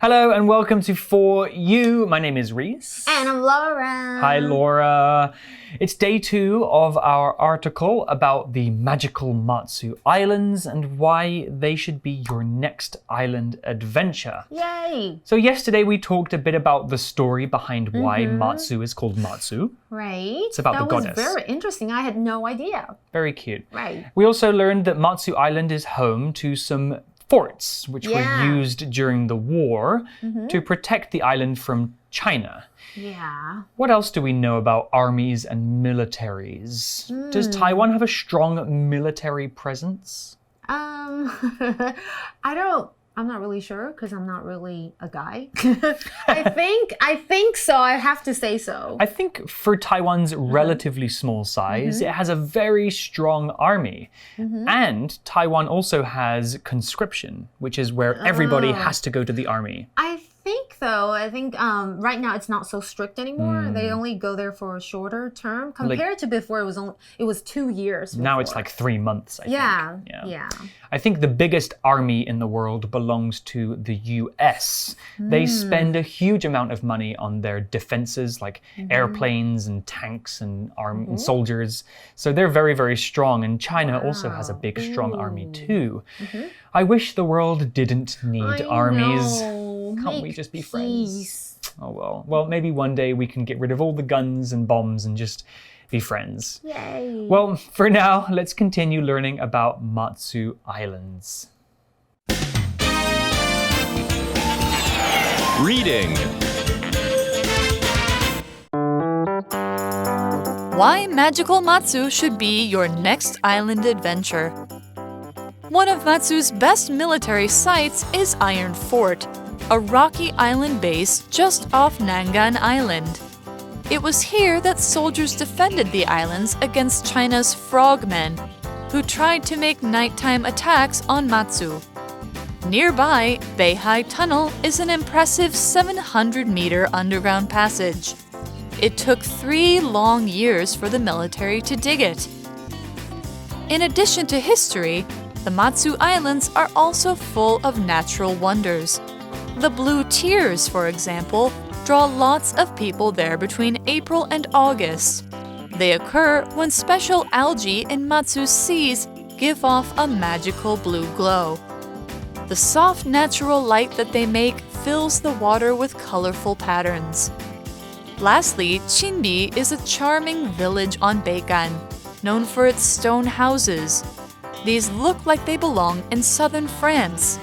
Hello and welcome to For You. My name is Reese. And I'm Laura. Hi, Laura. It's day 2 of our article about the magical Matsu Islands and why they should be your next island adventure. Yay! So yesterday we talked a bit about the story behind why Matsu is called Matsu. Right. It's about the goddess. That was very interesting. I had no idea. Very cute. Right. We also learned that Matsu Island is home to some forts which were used during the war to protect the island from China. Yeah. What else do we know about armies and militaries? Does Taiwan have a strong military presence? I'm not really sure because I'm not really a guy. I think so. I have to say so. I think for Taiwan's relatively small size, it has a very strong army. And Taiwan also has conscription, which is where everybody has to go to the army. I think right now it's not so strict anymore. They only go there for a shorter term compared to before. It was 2 years. Before. Now it's like 3 months, I think. Yeah. I think the biggest army in the world belongs to the US. They spend a huge amount of money on their defenses, like airplanes and tanks and soldiers. So they're very, very strong. And China also has a big, strong army too. I wish the world didn't need armies. Can't we just be friends? Oh well. Well, maybe one day we can get rid of all the guns and bombs and just be friends. Yay. Well, for now, let's continue learning about Matsu Islands. Reading. Why magical Matsu should be your next island adventure. One of Matsu's best military sites is Iron Fort, a rocky island base just off Nangan Island. It was here that soldiers defended the islands against China's frogmen, who tried to make nighttime attacks on Matsu. Nearby, Beihai Tunnel is an impressive 700-meter underground passage. It took 3 long years for the military to dig it. In addition to history, the Matsu Islands are also full of natural wonders. The Blue Tears, for example, draw lots of people there between April and August. They occur when special algae in Matsu's seas give off a magical blue glow. The soft natural light that they make fills the water with colorful patterns. Lastly, Chinbi is a charming village on Beikan, known for its stone houses. These look like they belong in southern France.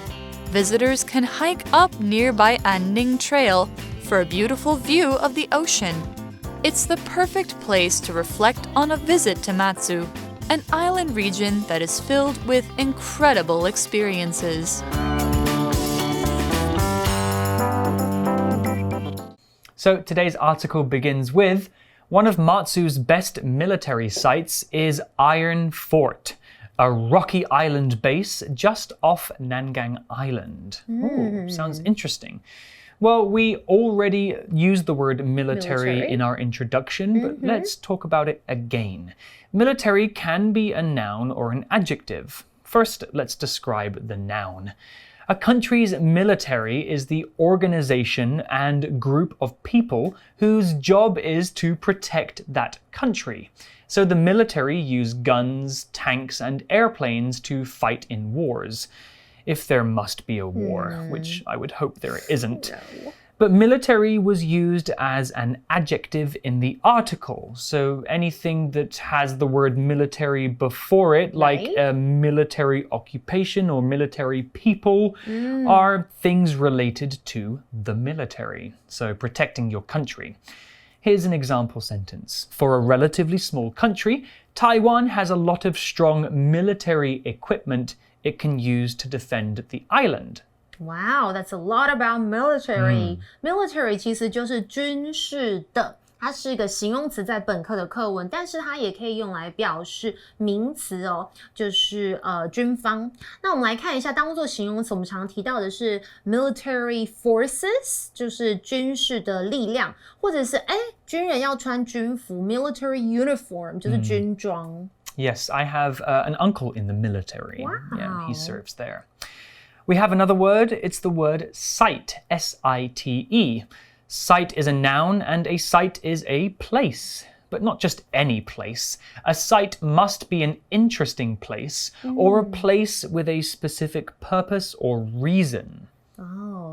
Visitors can hike up nearby Anning Trail for a beautiful view of the ocean. It's the perfect place to reflect on a visit to Matsu, an island region that is filled with incredible experiences. So today's article begins with, one of Matsu's best military sites is Iron Fort, a rocky island base just off Nangang Island. Ooh, sounds interesting. Well, we already used the word military in our introduction, but let's talk about it again. Military can be a noun or an adjective. First, let's describe the noun. A country's military is the organization and group of people whose job is to protect that country. So the military use guns, tanks, and airplanes to fight in wars. If there must be a war, which I would hope there isn't. No. But military was used as an adjective in the article. So anything that has the word military before it, like a military occupation or military people, are things related to the military. So protecting your country. Here's an example sentence. For a relatively small country, Taiwan has a lot of strong military equipment it can use to defend the island. Wow, that's a lot about military. Military 其实就是军事的。它是一个形容词，在本课的课文，但是它也可以用来表示名词哦，就是军方。那我们来看一下，当做形容词，我们常提到的是 military forces， 就是军事的力量，或者是军人要穿军服 military uniform， 就是军装。Yes, I have an uncle in the military. Wow. Yeah, he serves there. We have another word. It's the word site, S-I-T-E. Site is a noun and a site is a place. But not just any place. A site must be an interesting place or a place with a specific purpose or reason.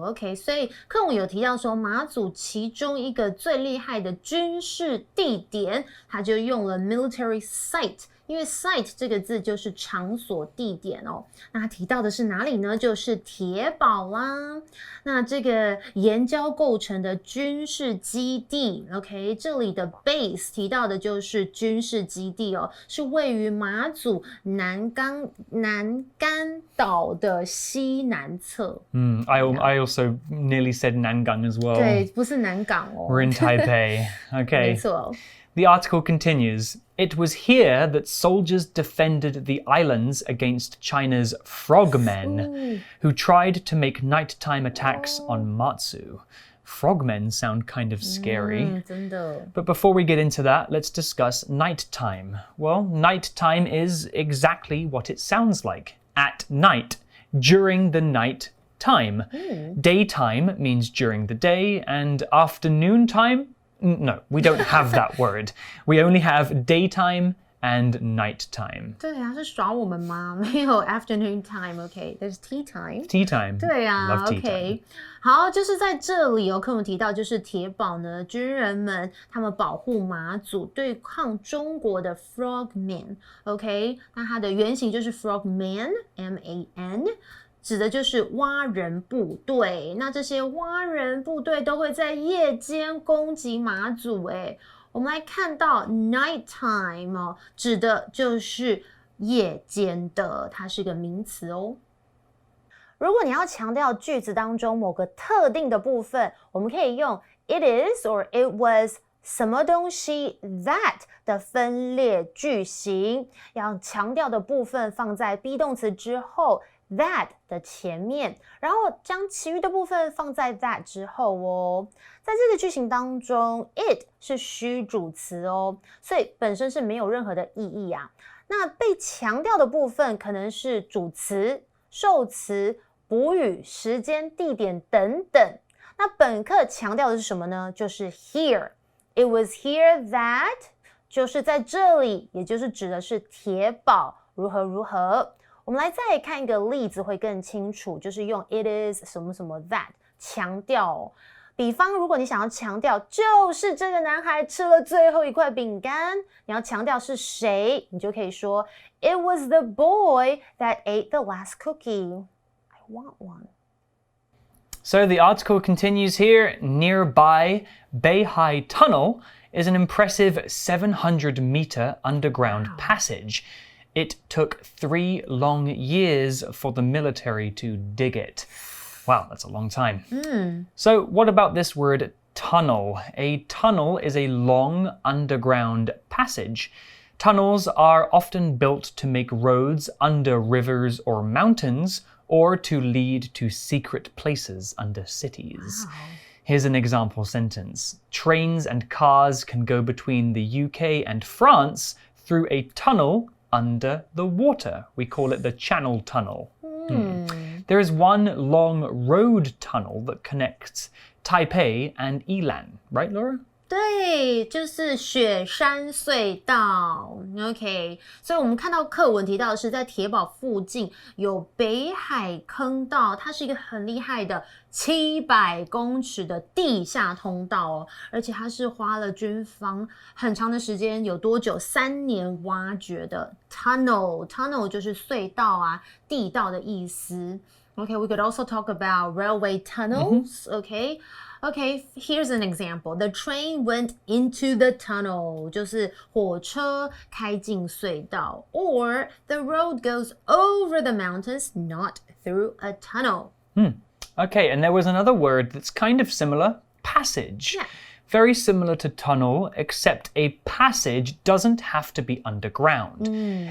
OK， 所以课文有提到说，马祖其中一个最厉害的军事地点，它就用了 military site。因为 site 这个字就是场所、地点哦。那他提到的是哪里呢？就是铁堡啦。那这个岩礁构成的军事基地 ，OK， 这里的 base 提到的就是军事基地哦，是位于马祖南竿岛的西南侧。I also nearly said Nangang as well. 对，不是南港哦。We're in Taipei. Okay. 没错。The article continues, It was here that soldiers defended the islands against China's frogmen, who tried to make nighttime attacks on Matsu. Frogmen sound kind of scary. 真的。 But before we get into that, let's discuss nighttime. Well, nighttime is exactly what it sounds like. At night, during the night time. Daytime means during the day, and afternoon time? No, we don't have that word. We only have daytime and nighttime. 对啊，是耍我们吗？没有 afternoon time, OK? There's tea time. Tea time. 对啊 Love tea，OK。time. 好，就是在这里哦，课文提到就是铁堡呢，军人们他们保护马祖，对抗中国的 frogmen，OK？ 那它的原型就是 frogman, M-A-N。指的就是蛙人部队，那这些蛙人部队都会在夜间攻击马祖。我们来看到 nighttime 哦，指的就是夜间的，它是个名词哦。如果你要强调句子当中某个特定的部分，我们可以用 it is or it was 什么东西 that 的分列句型，要强调的部分放在 be 动词之后。that 的前面，然后将其余的部分放在 that 之后哦。在这个句型当中 it 是虚主词哦，所以本身是没有任何的意义啊。那被强调的部分可能是主词、受词、补语、时间、地点等等。那本课强调的是什么呢？就是 here. It was here that 就是在这里，也就是指的是铁堡如何如何。我们来再看一个例子会更清楚，就是用 it is 什么什么 that 强调哦。比方，如果你想要强调就是这个男孩吃了最后一块饼干，你要强调是谁，你就可以说 It was the boy that ate the last cookie. I want one. So the article continues here. Nearby Beihai Tunnel is an impressive 700-meter underground passage. It took 3 long years for the military to dig it. Wow, that's a long time. So what about this word tunnel? A tunnel is a long underground passage. Tunnels are often built to make roads under rivers or mountains, or to lead to secret places under cities. Wow. Here's an example sentence. Trains and cars can go between the UK and France through a tunnel under the water. We call it the Channel Tunnel. There is one long road tunnel that connects Taipei and Yilan, right, Laura? 对，就是雪山隧道 ，OK。所以我们看到课文提到的是，在铁堡附近有北海坑道，它是一个很厉害的700公尺的地下通道哦，而且它是花了军方很长的时间，有多久？3年挖掘的 tunnel 就是隧道啊，地道的意思。Okay, we could also talk about railway tunnels, Okay, here's an example. The train went into the tunnel. 就是火车开进隧道。Or the road goes over the mountains, not through a tunnel. Okay, and there was another word that's kind of similar, passage. Yeah. Very similar to tunnel, except a passage doesn't have to be underground.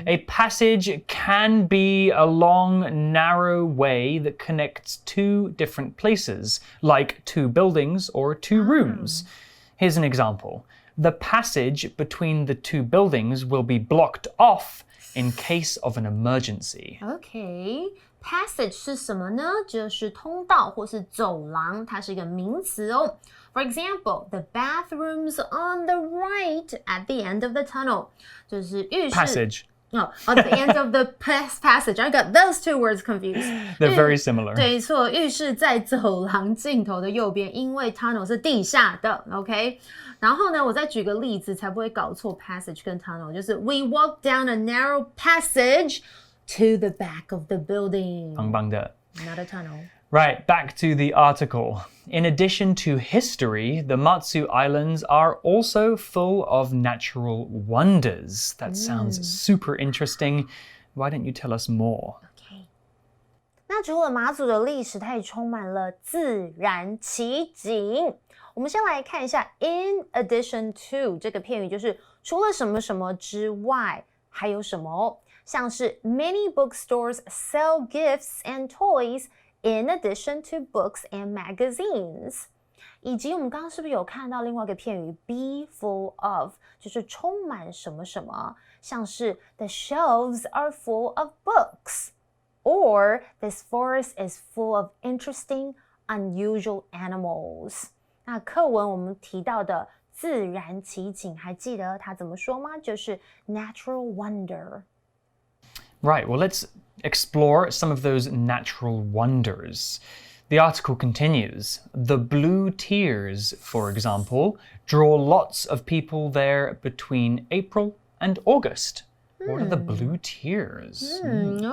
A passage can be a long, narrow way that connects 2 different places, like 2 buildings or 2 rooms. Here's an example. The passage between the 2 buildings will be blocked off in case of an emergency. Okay, passage 是什么呢？就是通道或是走廊，它是一个名词哦。For example, the bathrooms on the right at the end of the tunnel. 就是浴室 Passage. Oh, at the end of the passage. I got those two words confused. They're very similar. 对错，浴室在走廊尽头的右边，因为 tunnel 是地下的 ，OK。然后呢，我再举个例子，才不会搞错 passage 跟 tunnel。就是 We walk down a narrow passage to the back of the building. 棒棒的。Not a tunnel. Right, back to the article. In addition to history, the Matsu Islands are also full of natural wonders. That sounds super interesting. Why don't you tell us more? Okay. 那除了马祖的历史，它也充满了自然奇景。我们先来看一下 in addition to 这个片语，就是除了什么什么之外，还有什么？像是 many bookstores sell gifts and toys in addition to books and magazines. 以及我们刚刚是不是有看到另外一个片语 be full of 就是充满什么什么，像是 the shelves are full of books or this forest is full of interesting, unusual animals. 那课文我们提到的自然奇景，还记得它怎么说吗？就是 natural wonder. Right, well, let's explore some of those natural wonders. The article continues. The blue tears, for example, draw lots of people there between April and August. What are the blue tears?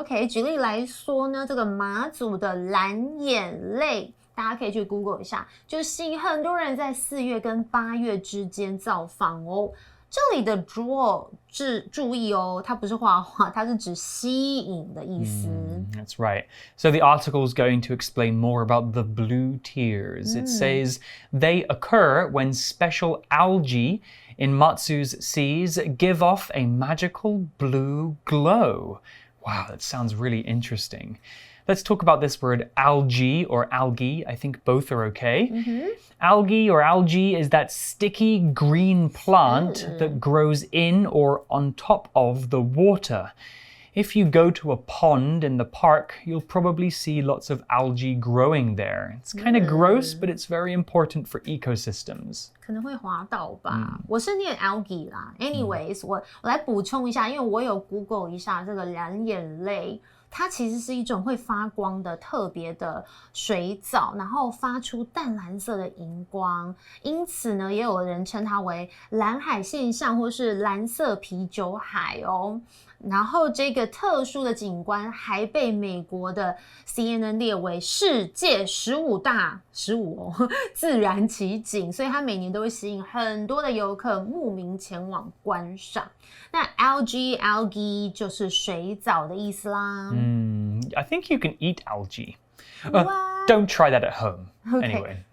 OK， 举例来说呢，这个马祖的蓝眼泪，大家可以去 Google 一下，就吸引很多人在4月跟8月之间造访哦。这里的 draw 注意哦，它不是画画，它是指吸引的意思。That's right. So the article is going to explain more about the blue tears. It says they occur when special algae in Matsu's seas give off a magical blue glow. Wow, that sounds really interesting. Let's talk about this word algae or algae. I think both are okay. Algae or algae is that sticky green plant that grows in or on top of the water. If you go to a pond in the park, you'll probably see lots of algae growing there. It's kind of gross, but it's very important for ecosystems. 可能会滑倒吧。我是念 algae 啦。Anyways，我来补充一下，因为我有 Google 一下这个蓝眼泪。它其实是一种会发光的特别的水藻，然后发出淡蓝色的荧光，因此呢，也有人称它为蓝海现象或是蓝色啤酒海哦。然后这个特殊的景观还被美国的 CNN 列为世界15大自然奇景，所以它每年都会吸引很多的游客慕名前往观赏。那 algae 就是水藻的意思啦。I think you can eat algae. Don't try that at home. Okay. Anyway.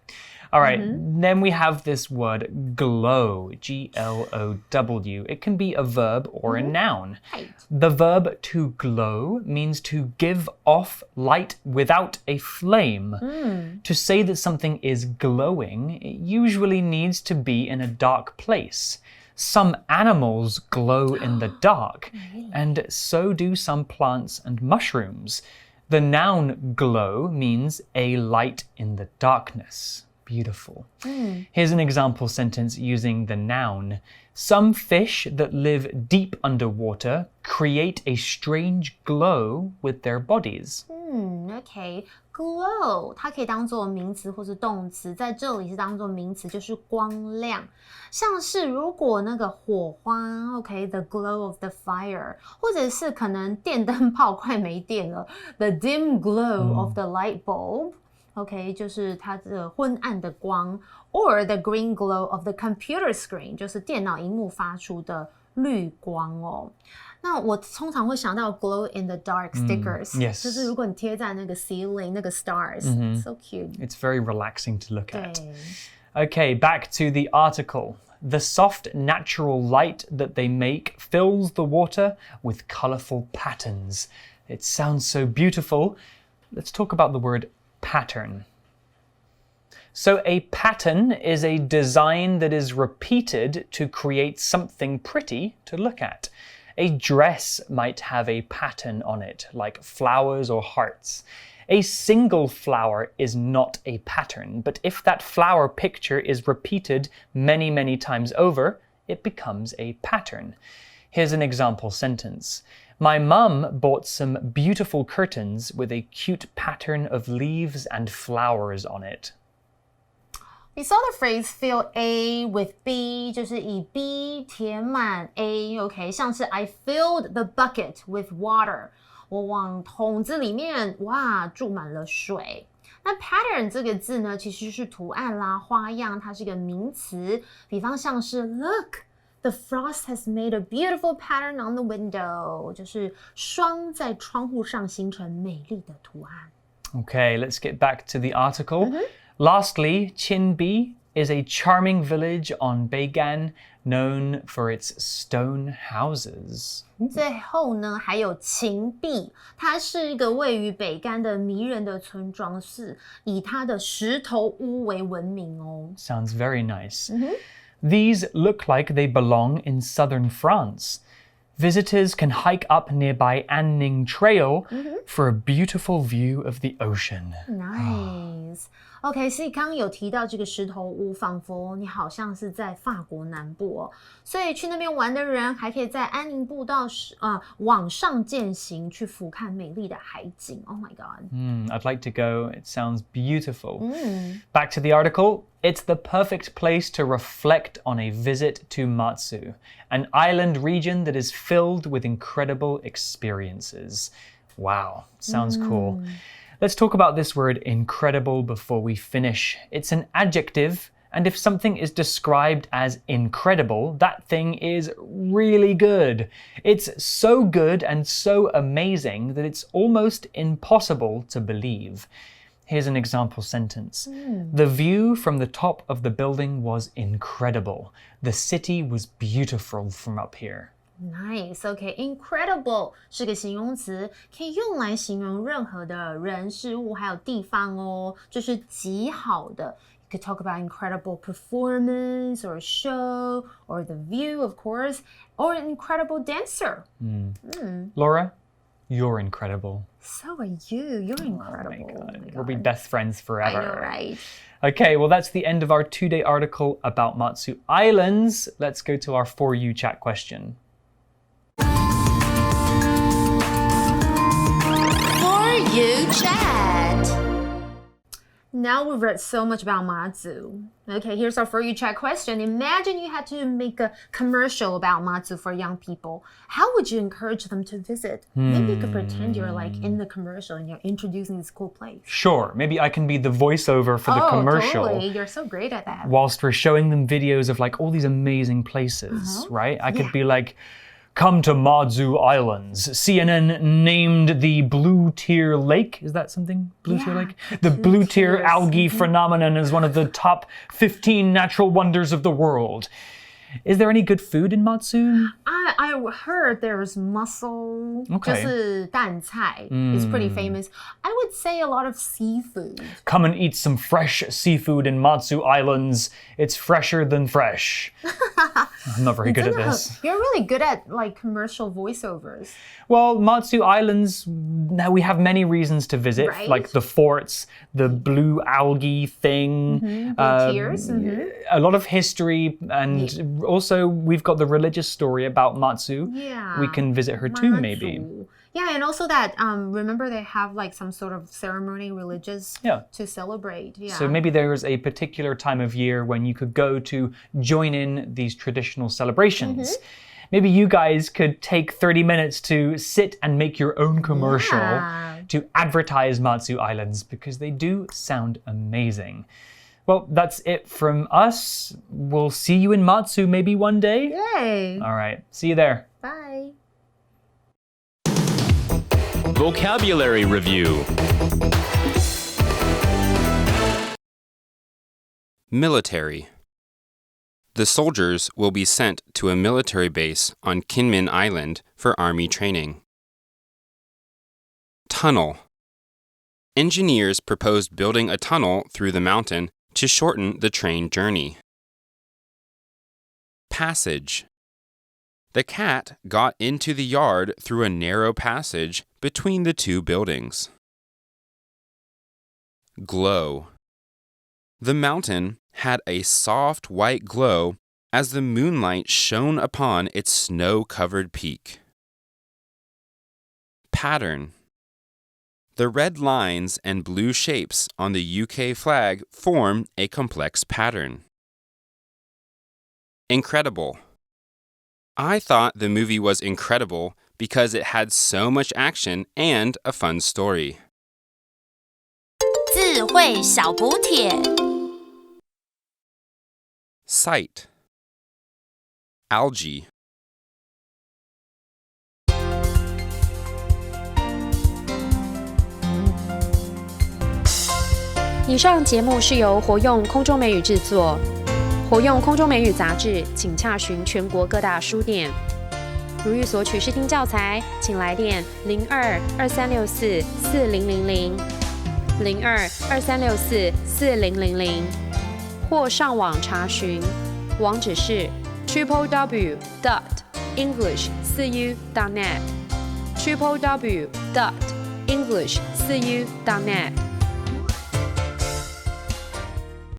All right, then we have this word glow, G-L-O-W. It can be a verb or a noun. Right. The verb to glow means to give off light without a flame. To say that something is glowing, it usually needs to be in a dark place. Some animals glow in the dark, and so do some plants and mushrooms. The noun glow means a light in the darkness. Beautiful. Here's an example sentence using the noun. Some fish that live deep underwater create a strange glow with their bodies. OK, glow 它可以当做名词或是动词，在这里是当做名词，就是光亮。像是如果那个火花 OK, the glow of the fire， 或者是可能电灯泡快没电了 the dim glow of the light bulb。OK， 就是它的昏暗的光 ，or the green glow of the computer screen， 就是电脑荧幕发出的绿光哦。那我通常会想到 glow in the dark stickers， yes. 就是如果你贴在那个 ceiling 那个 stars，so cute. It's very relaxing to look at. 对。Okay, back to the article. The soft natural light that they make fills the water with colorful patterns. It sounds so beautiful. Let's talk about the word pattern. So a pattern is a design that is repeated to create something pretty to look at. A dress might have a pattern on it, like flowers or hearts. A single flower is not a pattern, but if that flower picture is repeated many, many times over, it becomes a pattern. Here's an example sentence. My mum bought some beautiful curtains with a cute pattern of leaves and flowers on it. We saw the phrase fill A with B 就是以 B 填满 A OK 像是 I filled the bucket with water 我往桶子里面哇注满了水那 pattern 这个字呢其实是图案啦花样它是一个名词比方像是 Look The frost has made a beautiful pattern on the window 就是霜在窗户上形成美丽的图案 Okay, let's get back to the article. Lastly, Chinbi is a charming village on Beigan known for its stone houses. 最后呢还有秦壁它是一个位于北干的迷人的村庄是以它的石头屋为闻名哦 Sounds very nice. These look like they belong in southern France. Visitors can hike up nearby Anning Trail for a beautiful view of the ocean. Nice. OK, 所以刚刚有提到这个石头屋，仿佛你好像是在法国南部哦。所以去那边玩的人，还可以在安宁步道往上健行，去俯瞰美丽的海景。Oh my god. I'd like to go. It sounds beautiful. Back to the article. It's the perfect place to reflect on a visit to Matsu, an island region that is filled with incredible experiences. Wow, sounds cool. Let's talk about this word incredible before we finish. It's an adjective, and if something is described as incredible, that thing is really good. It's so good and so amazing that it's almost impossible to believe. Here's an example sentence. The view from the top of the building was incredible. The city was beautiful from up here. Nice, OK, incredible 是个形容词，可以用来形容任何的人、事物还有地方哦，就是极好的。You could talk about incredible performance or show or the view, of course, or an incredible dancer. Laura, you're incredible. So are you. You're incredible. Oh my God. We'll be best friends forever. I know, right? Okay, well, that's the end of our two-day article about Matsu Islands. Let's go to our For You chat question. You chat. Now we've read so much about Matsu. Okay, here's our For You chat question. Imagine you had to make a commercial about Matsu for young people. How would you encourage them to visit? Maybe you could pretend you're like in the commercial and you're introducing this cool place. Sure, maybe I can be the voiceover for the commercial. Totally. You're so great at that. Whilst we're showing them videos of like all these amazing places, right? I could be like, come to Matsu Islands. CNN named the Blue Tier Lake. Is that something? Blue Tier Lake? The Blue Tier Algae phenomenon is one of the top 15 natural wonders of the world. Is there any good food in Matsu? I heard there's mussel, 就是蛋菜 is pretty famous. I would say a lot of seafood. Come and eat some fresh seafood in Matsu Islands. It's fresher than fresh. I'm not very good at this. You're really good at like commercial voiceovers. Well, Matsu Islands, now we have many reasons to visit, right? like the forts, the blue algae thing. Tiers. A lot of history, and also we've got the religious story about Matsu. Yeah. We can visit her too, maybe. Yeah, and also that, remember they have like some sort of ceremony religious to celebrate. Yeah. So maybe there's a particular time of year when you could go to join in these traditional celebrations. Maybe you guys could take 30 minutes to sit and make your own commercial to advertise Matsu Islands because they do sound amazing. Well, that's it from us. We'll see you in Matsu maybe one day. Yay! All right, see you there. Bye. Vocabulary Review. Military. The soldiers will be sent to a military base on Kinmen Island for Army training. Tunnel. Engineers proposed building a tunnel through the mountain to shorten the train journey. Passage. The cat got into the yard through a narrow passage between the two buildings. Glow. The mountain had a soft white glow as the moonlight shone upon its snow-covered peak. Pattern. The red lines and blue shapes on the UK flag form a complex pattern. Incredible. I thought the movie was incredible because it had so much action and a fun story. 智慧小补帖 Sight. Algae. 以上节目是由活用空中美语制作。活用空中美语杂志，请洽询全国各大书店。如欲索取试听教材，请来电02-2364-4000 02-2364-4000，或上网查询，网址是 www.english4u.net www.english4u.net